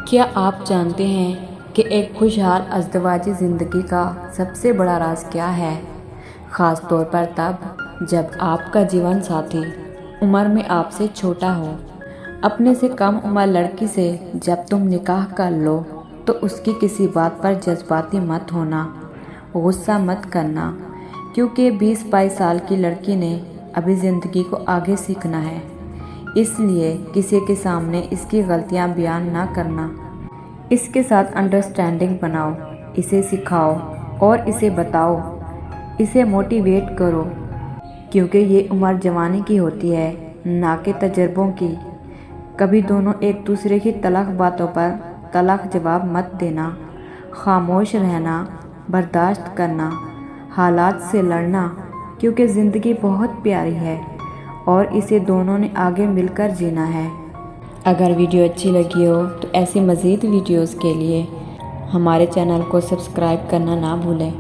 کیا آپ جانتے ہیں کہ ایک خوشحال ازدواجی زندگی کا سب سے بڑا راز کیا ہے؟ خاص طور پر تب جب آپ کا جیون ساتھی عمر میں آپ سے چھوٹا ہو۔ اپنے سے کم عمر لڑکی سے جب تم نکاح کر لو تو اس کی کسی بات پر جذباتی مت ہونا، غصہ مت کرنا، کیونکہ 20-22 سال کی لڑکی نے ابھی زندگی کو آگے سیکھنا ہے۔ اس لیے کسی کے سامنے اس کی غلطیاں بیان نہ کرنا۔ اس کے ساتھ انڈرسٹینڈنگ بناؤ، اسے سکھاؤ اور اسے بتاؤ، اسے موٹیویٹ کرو، کیونکہ یہ عمر جوانی کی ہوتی ہے، نہ کہ تجربوں کی۔ کبھی دونوں ایک دوسرے کی تلخ باتوں پر تلخ جواب مت دینا، خاموش رہنا، برداشت کرنا، حالات سے لڑنا، کیونکہ زندگی بہت پیاری ہے اور اسے دونوں نے آگے مل کر جینا ہے۔ اگر ویڈیو اچھی لگی ہو تو ایسی مزید ویڈیوز کے لیے ہمارے چینل کو سبسکرائب کرنا نہ بھولیں۔